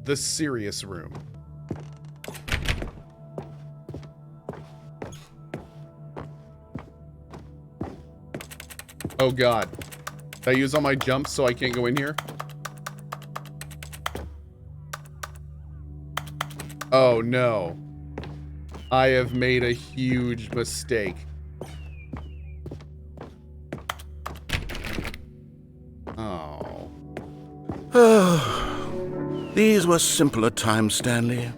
the serious room. Oh god. Did I use all my jumps so I can't go in here? Oh no. I have made a huge mistake. Oh. These were simpler times, Stanley.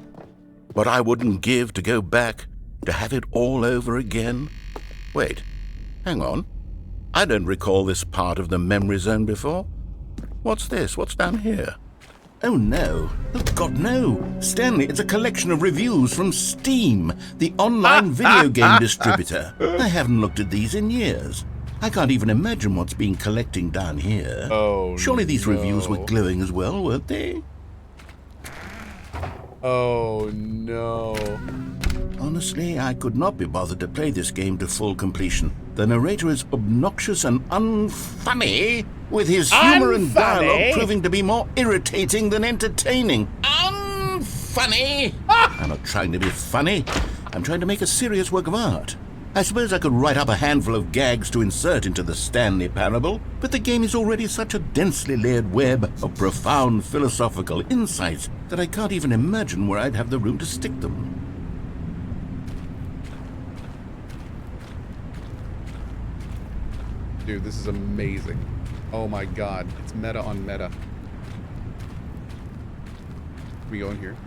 What I wouldn't give to go back, to have it all over again. Wait, hang on. I don't recall this part of the memory zone before. What's this? What's down here? Oh no. Oh God, no. Stanley, it's a collection of reviews from Steam, the online video game distributor. I haven't looked at these in years. I can't even imagine what's been collecting down here. Oh, surely these reviews were glowing as well, weren't they? Oh no. Honestly, I could not be bothered to play this game to full completion. The narrator is obnoxious and unfunny, with his humor and dialogue proving to be more irritating than entertaining. Unfunny! I'm not trying to be funny. I'm trying to make a serious work of art. I suppose I could write up a handful of gags to insert into the Stanley Parable, but the game is already such a densely layered web of profound philosophical insights that I can't even imagine where I'd have the room to stick them. Dude, this is amazing. Oh my god. It's meta on meta. Can we go in here?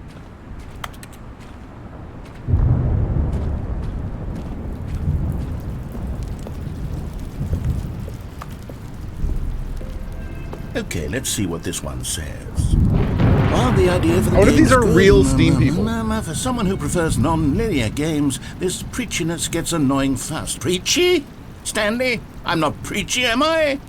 Okay, let's see what this one says. Well, the idea for the what if game these is are good. real Steam people? For someone who prefers non-linear games, this preachiness gets annoying fast. Preachy? Stanley? I'm not preachy, am I?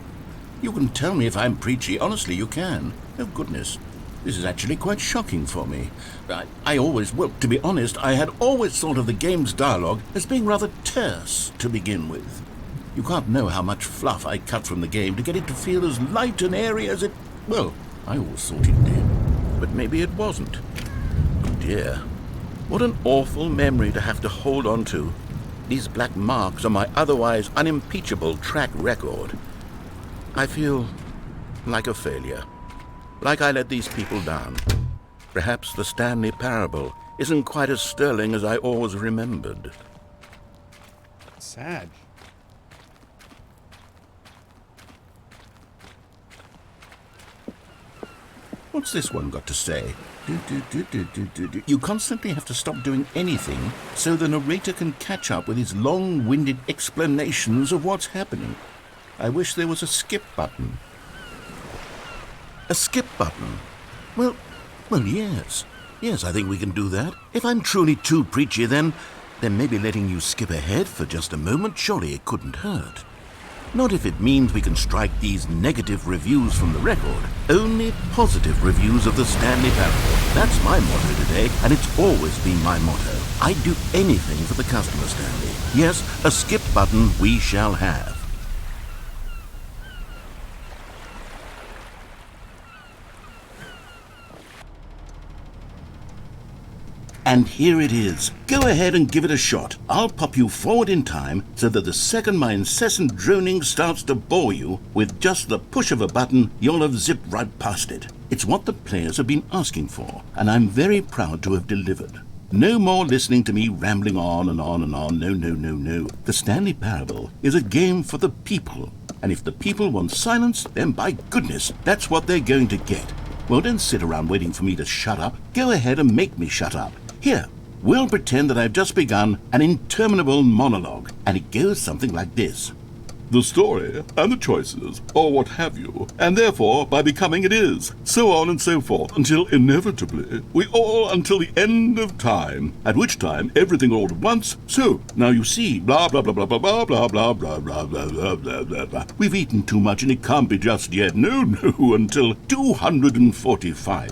You can tell me if I'm preachy. Honestly, you can. Oh, goodness. This is actually quite shocking for me. Well, to be honest, I had always thought of the game's dialogue as being rather terse to begin with. You can't know how much fluff I cut from the game to get it to feel as light and airy as it... Well, I always thought it did. But maybe it wasn't. Oh dear. What an awful memory to have to hold on to. These black marks on my otherwise unimpeachable track record. I feel like a failure. Like I let these people down. Perhaps the Stanley Parable isn't quite as sterling as I always remembered. Sad. What's this one got to say? You constantly have to stop doing anything so the narrator can catch up with his long-winded explanations of what's happening. I wish there was a skip button. A skip button? Well, yes. Yes, I think we can do that. If I'm truly too preachy, then maybe letting you skip ahead for just a moment, surely it couldn't hurt. Not if it means we can strike these negative reviews from the record. Only positive reviews of the Stanley Parable. That's my motto today, and it's always been my motto. I'd do anything for the customer, Stanley. Yes, a skip button we shall have. And here it is. Go ahead and give it a shot. I'll pop you forward in time so that the second my incessant droning starts to bore you, with just the push of a button, you'll have zipped right past it. It's what the players have been asking for, and I'm very proud to have delivered. No more listening to me rambling on and on and on. No. The Stanley Parable is a game for the people. And if the people want silence, then by goodness, that's what they're going to get. Well, don't sit around waiting for me to shut up. Go ahead and make me shut up. Here, we'll pretend that I've just begun an interminable monologue, and it goes something like this. The story, and the choices, or what have you, and therefore, by becoming it is, so on and so forth, until inevitably, we all until the end of time, at which time everything all at once, so, now you see, blah, blah, blah, blah, blah, blah, blah, blah, blah, blah, blah, blah, blah, blah, blah. We've eaten too much and it can't be just yet, no, until 245.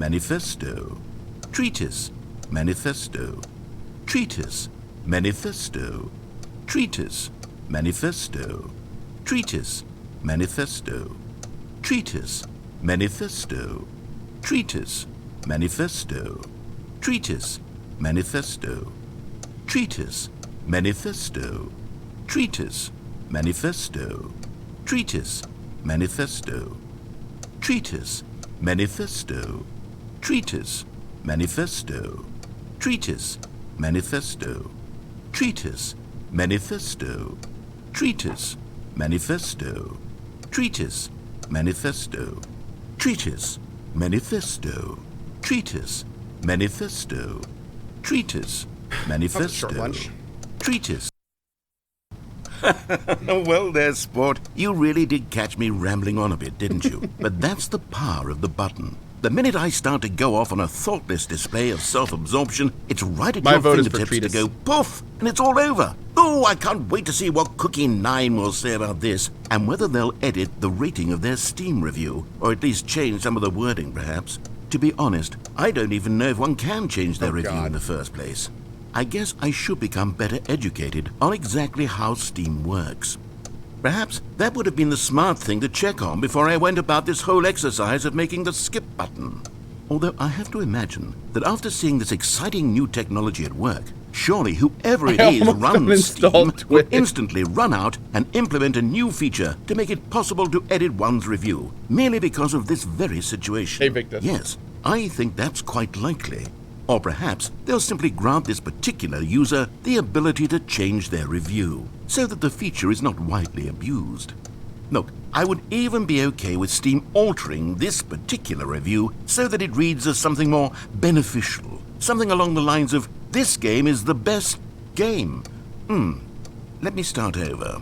manifesto, treatise, manifesto, treatise, manifesto, treatise, manifesto, treatise, manifesto, treatise, manifesto, treatise, manifesto, treatise, manifesto, treatise, manifesto, treatise, manifesto, treatise, manifesto, treatise, manifesto, treatise, manifesto, treatise, manifesto, treatise, manifesto, treatise, manifesto, treatise, manifesto, treatise, manifesto, treatise, manifesto, treatise, That's a short manifesto, lunch. treatise. Well there, sport. You really did catch me rambling on a bit, didn't you? But that's the power of the button. The minute I start to go off on a thoughtless display of self-absorption, it's right at My your vote is for fingertips to treatise. go poof, and it's all over. Oh, I can't wait to see what Cookie 9 will say about this, and whether they'll edit the rating of their Steam review, or at least change some of the wording, perhaps. To be honest, I don't even know if one can change their review God. in the first place. I guess I should become better educated on exactly how Steam works. Perhaps that would have been the smart thing to check on before I went about this whole exercise of making the skip button. Although I have to imagine that after seeing this exciting new technology at work, surely whoever it I is almost runs Steam uninstalled will Twitch. instantly run out and implement a new feature to make it possible to edit one's review, merely because of this very situation. Hey, Victor. Yes, I think that's quite likely. Or perhaps they'll simply grant this particular user the ability to change their review, so that the feature is not widely abused. Look, I would even be okay with Steam altering this particular review so that it reads as something more beneficial, something along the lines of, "This game is the best game." Let me start over.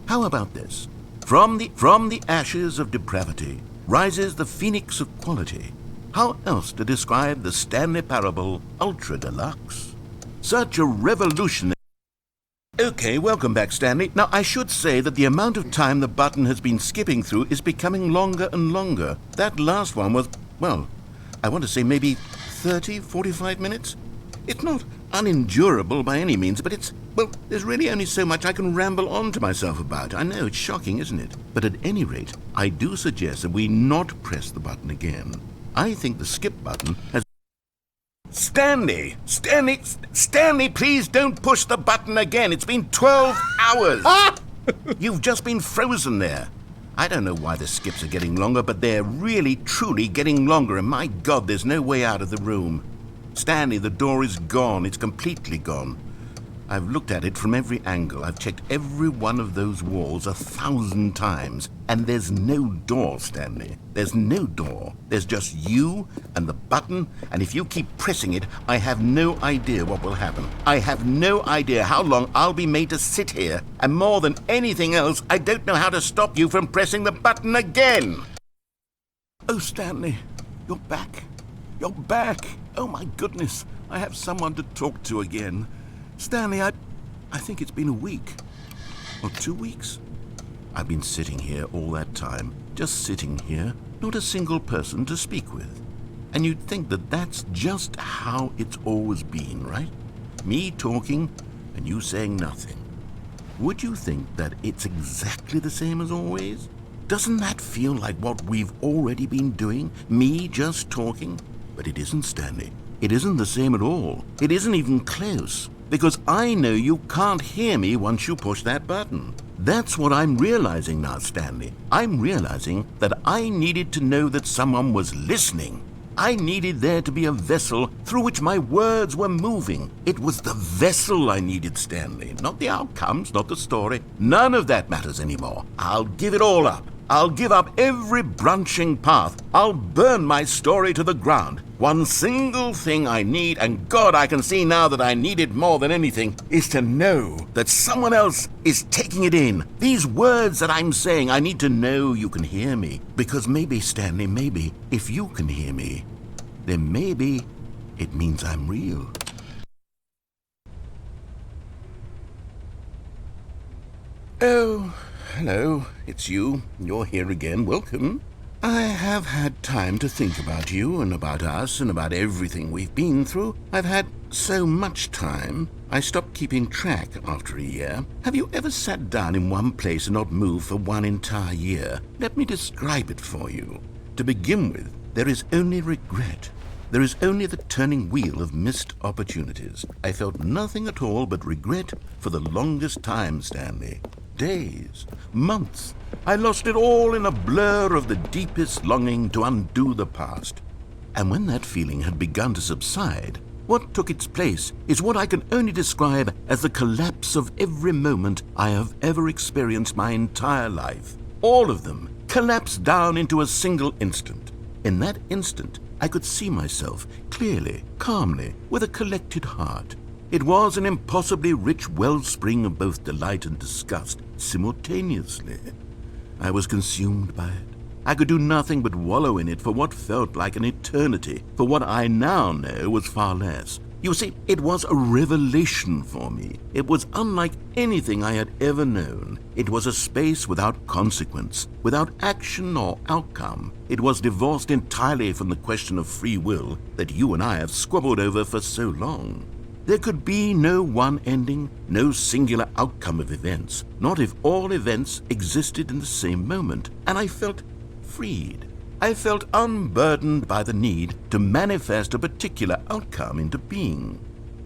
How about this? From the ashes of depravity rises the phoenix of quality. How else to describe the Stanley Parable Ultra Deluxe? Such a revolutionary... Okay, welcome back, Stanley. Now, I should say that the amount of time the button has been skipping through is becoming longer and longer. That last one was, well, I want to say maybe 30, 45 minutes? It's not unendurable by any means, but it's, well, there's really only so much I can ramble on to myself about. I know, it's shocking, isn't it? But at any rate, I do suggest that we not press the button again. I think the skip button has... Stanley, please don't push the button again. It's been 12 hours. You've just been frozen there. I don't know why the skips are getting longer, but they're really, truly getting longer, and my God, there's no way out of the room. Stanley, the door is gone. It's completely gone. I've looked at it from every angle. I've checked every one of those walls 1,000 times. And there's no door, Stanley. There's no door. There's just you and the button, and if you keep pressing it, I have no idea what will happen. I have no idea how long I'll be made to sit here. And more than anything else, I don't know how to stop you from pressing the button again. Oh, Stanley, you're back. You're back. Oh, my goodness. I have someone to talk to again. Stanley, I think it's been a week. Or 2 weeks. I've been sitting here all that time. Just sitting here. Not a single person to speak with. And you'd think that that's just how it's always been, right? Me talking and you saying nothing. Would you think that it's exactly the same as always? Doesn't that feel like what we've already been doing? Me just talking? But it isn't, Stanley. It isn't the same at all. It isn't even close. Because I know you can't hear me once you push that button. That's what I'm realizing now, Stanley. I'm realizing that I needed to know that someone was listening. I needed there to be a vessel through which my words were moving. It was the vessel I needed, Stanley. Not the outcomes, not the story. None of that matters anymore. I'll give it all up. I'll give up every branching path. I'll burn my story to the ground. One single thing I need, and God, I can see now that I need it more than anything, is to know that someone else is taking it in. These words that I'm saying, I need to know you can hear me. Because maybe, Stanley, maybe, if you can hear me, then maybe it means I'm real. Oh, hello, it's you. You're here again. Welcome. I have had time to think about you and about us and about everything we've been through. I've had so much time, I stopped keeping track after a year. Have you ever sat down in one place and not moved for one entire year? Let me describe it for you. To begin with, there is only regret. There is only the turning wheel of missed opportunities. I felt nothing at all but regret for the longest time, Stanley. Days, months. I lost it all in a blur of the deepest longing to undo the past. And when that feeling had begun to subside, what took its place is what I can only describe as the collapse of every moment I have ever experienced my entire life. All of them collapsed down into a single instant. In that instant, I could see myself clearly, calmly, with a collected heart. It was an impossibly rich wellspring of both delight and disgust simultaneously. I was consumed by it. I could do nothing but wallow in it for what felt like an eternity, for what I now know was far less. You see, it was a revelation for me. It was unlike anything I had ever known. It was a space without consequence, without action or outcome. It was divorced entirely from the question of free will that you and I have squabbled over for so long. There could be no one ending, no singular outcome of events, not if all events existed in the same moment, and I felt freed. I felt unburdened by the need to manifest a particular outcome into being.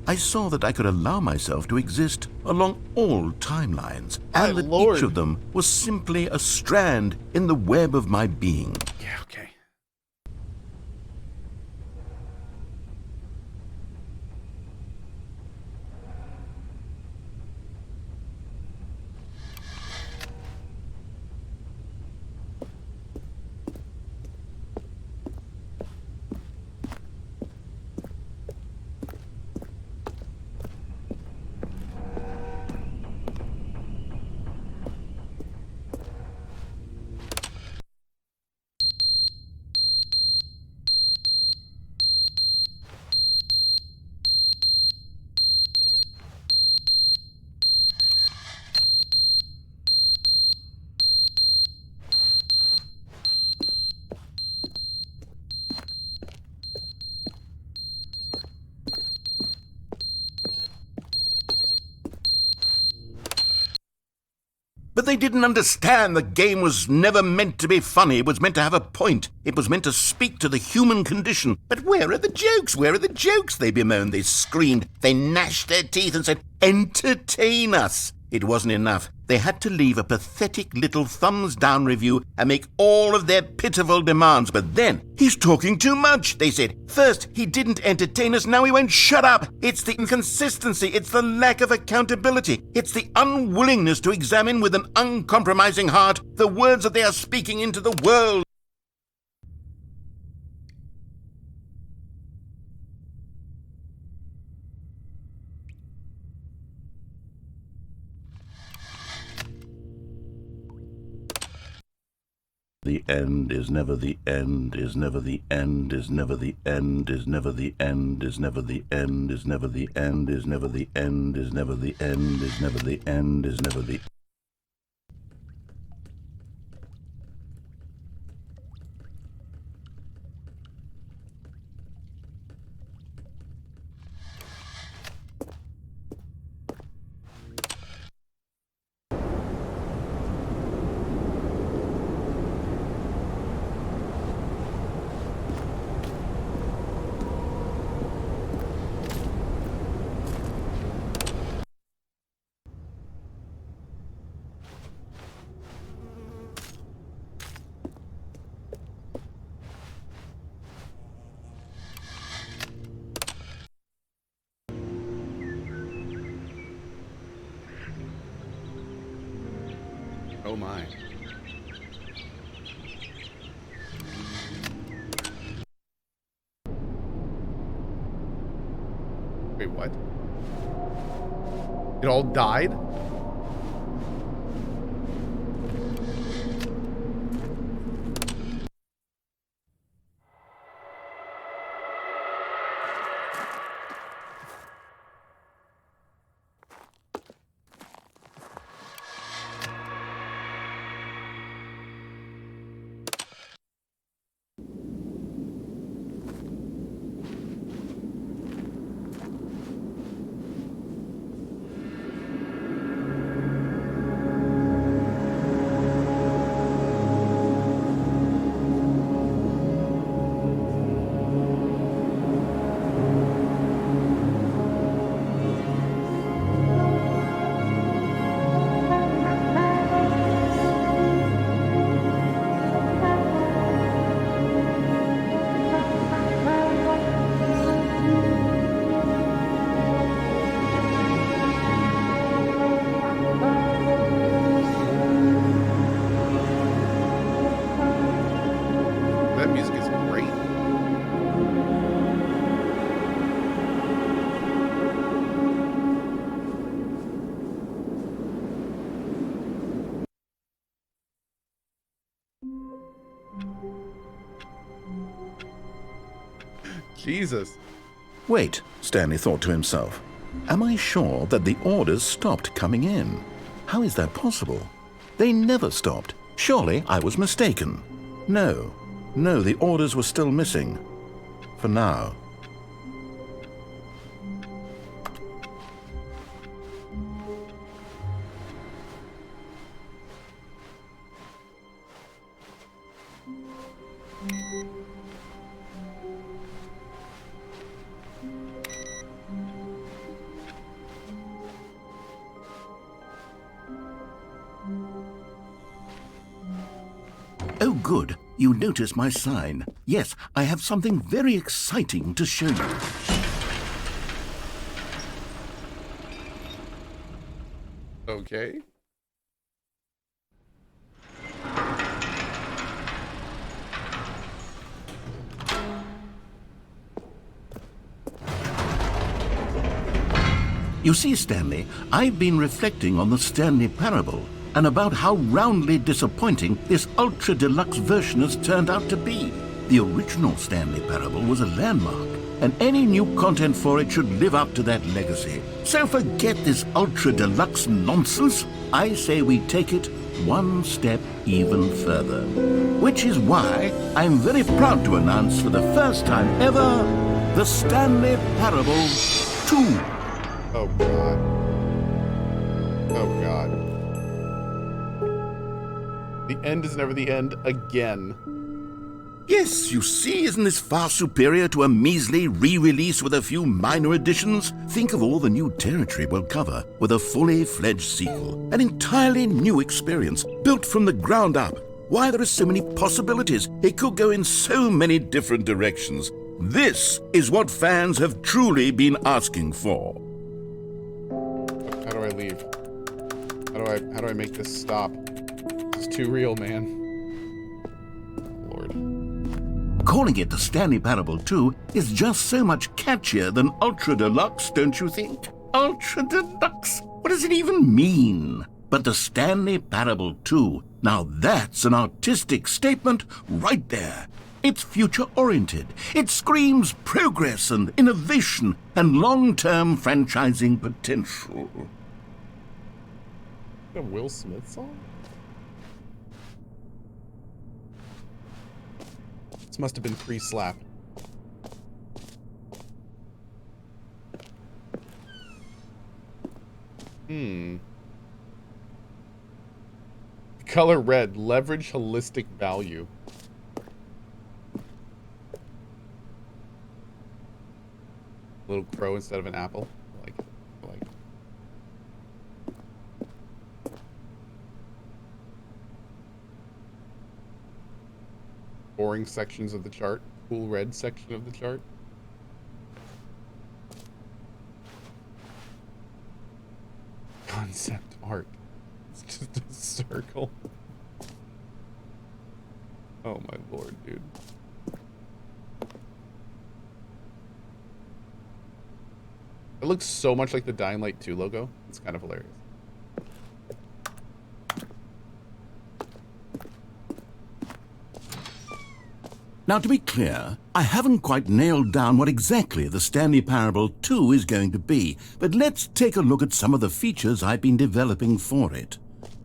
I saw that I could allow myself to exist along all timelines, and that each of them was simply a strand in the web of my being. Yeah, okay. But they didn't understand the game was never meant to be funny. It was meant to have a point. It was meant to speak to the human condition. But where are the jokes? Where are the jokes? They bemoaned, they screamed, they gnashed their teeth and said, entertain us. It wasn't enough. They had to leave a pathetic little thumbs-down review and make all of their pitiful demands. But then, he's talking too much, they said. First, he didn't entertain us, now he won't shut up. It's the inconsistency, it's the lack of accountability. It's the unwillingness to examine with an uncompromising heart the words that they are speaking into the world. The end is never the end, is never the end, is never the end, is never the end, is never the end, is never the end, is never the end, is never the end, is never the end, is never the Oh my. Wait, what? It all died? Jesus. Wait, Stanley thought to himself. Am I sure that the orders stopped coming in? How is that possible? They never stopped. Surely I was mistaken. No, the orders were still missing. For now. Oh, good. You notice my sign. Yes, I have something very exciting to show you. Okay. You see, Stanley, I've been reflecting on the Stanley Parable and about how roundly disappointing this ultra deluxe version has turned out to be. The original Stanley Parable was a landmark, and any new content for it should live up to that legacy. So forget this ultra deluxe nonsense. I say we take it one step even further. Which is why I'm very proud to announce for the first time ever, the Stanley Parable 2. Oh, God. Oh, God. The end is never the end again. Yes, you see, isn't this far superior to a measly re-release with a few minor additions? Think of all the new territory we'll cover with a fully fledged sequel. An entirely new experience, built from the ground up. Why, there are so many possibilities. It could go in so many different directions. This is what fans have truly been asking for. How do I leave? How do I make this stop? It's too real, man. Lord. Calling it the Stanley Parable 2 is just so much catchier than Ultra Deluxe, don't you think? Ultra Deluxe? What does it even mean? But the Stanley Parable 2, now that's an artistic statement right there. It's future-oriented. It screams progress and innovation and long-term franchising potential. A Will Smith song? This must have been pre-slap. Color red. Leverage holistic value. Little crow instead of an apple. I like it. I like it. Boring sections of the chart. Cool red section of the chart. Concept art. It's just a circle. Oh my lord, dude. It looks so much like the Dying Light 2 logo. It's kind of hilarious. Now, to be clear, I haven't quite nailed down what exactly the Stanley Parable 2 is going to be, but let's take a look at some of the features I've been developing for it.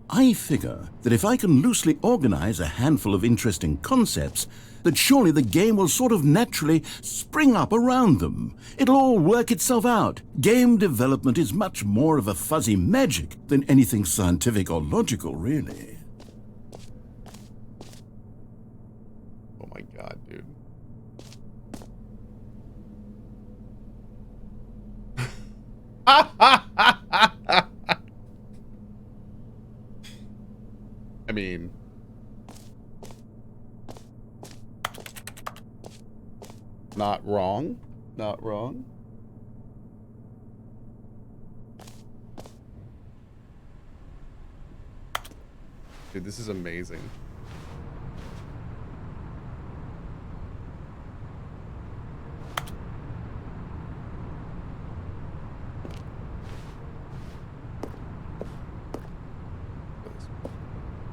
I figure that if I can loosely organize a handful of interesting concepts, that surely the game will sort of naturally spring up around them. It'll all work itself out. Game development is much more of a fuzzy magic than anything scientific or logical, really. Oh my god, dude. I mean, not wrong. Not wrong. Dude, this is amazing.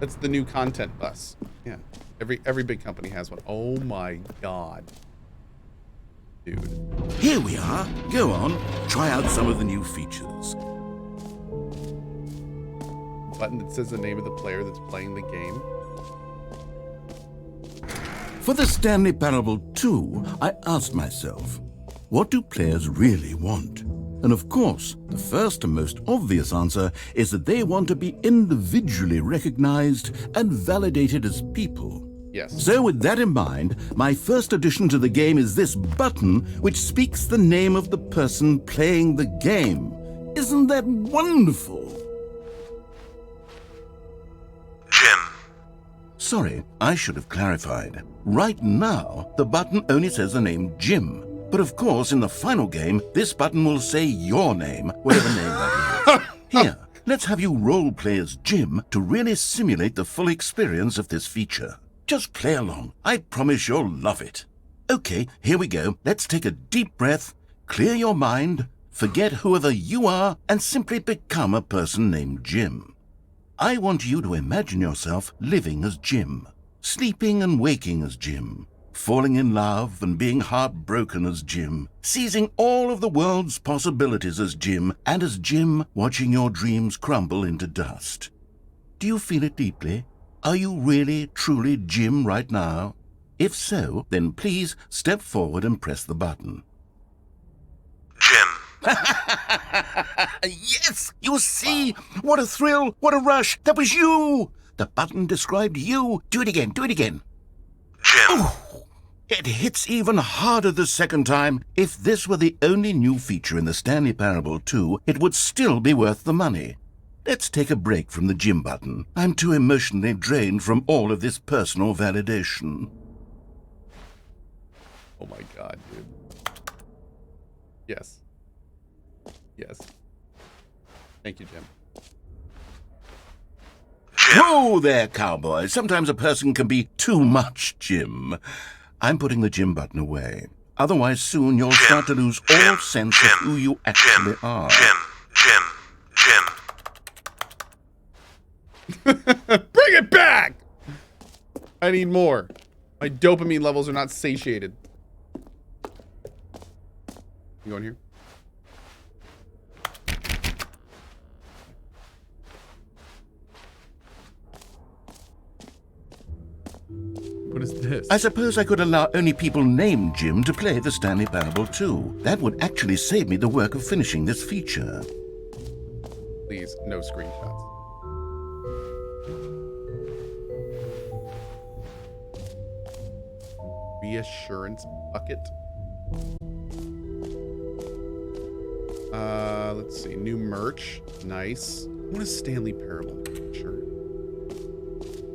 That's the new content bus. Yeah. Every big company has one. Oh my god. Dude. Here we are. Go on, try out some of the new features. Button that says the name of the player that's playing the game. For the Stanley Parable 2, I asked myself, what do players really want? And of course, the first and most obvious answer is that they want to be individually recognized and validated as people. Yes. So with that in mind, my first addition to the game is this button which speaks the name of the person playing the game. Isn't that wonderful? Jim. Sorry, I should have clarified. Right now, the button only says the name Jim. But of course, in the final game, this button will say your name, whatever name that is. Here, let's have you role-play as Jim to really simulate the full experience of this feature. Just play along. I promise you'll love it. Okay, here we go. Let's take a deep breath, clear your mind, forget whoever you are, and simply become a person named Jim. I want you to imagine yourself living as Jim, sleeping and waking as Jim, falling in love and being heartbroken as Jim, seizing all of the world's possibilities as Jim, and as Jim watching your dreams crumble into dust. Do you feel it deeply? Are you really, truly Jim right now? If so, then please step forward and press the button. Jim. Yes! You see? What a thrill! What a rush! That was you! The button described you. Do it again. Do it again. Jim. Oh, it hits even harder the second time. If this were the only new feature in the Stanley Parable 2, it would still be worth the money. Let's take a break from the Jim button. I'm too emotionally drained from all of this personal validation. Oh my god, dude. Yes. Yes. Thank you, Jim. Whoa there, cowboy. Sometimes a person can be too much Jim. I'm putting the Jim button away. Otherwise, soon you'll start to lose all sense of who you actually are. Jim. Bring it back! I need more. My dopamine levels are not satiated. You go in here? What is this? I suppose I could allow only people named Jim to play the Stanley Parable 2. That would actually save me the work of finishing this feature. Please, no screenshots. Reassurance bucket. Let's see. New merch. Nice. What is Stanley Parable? Sure.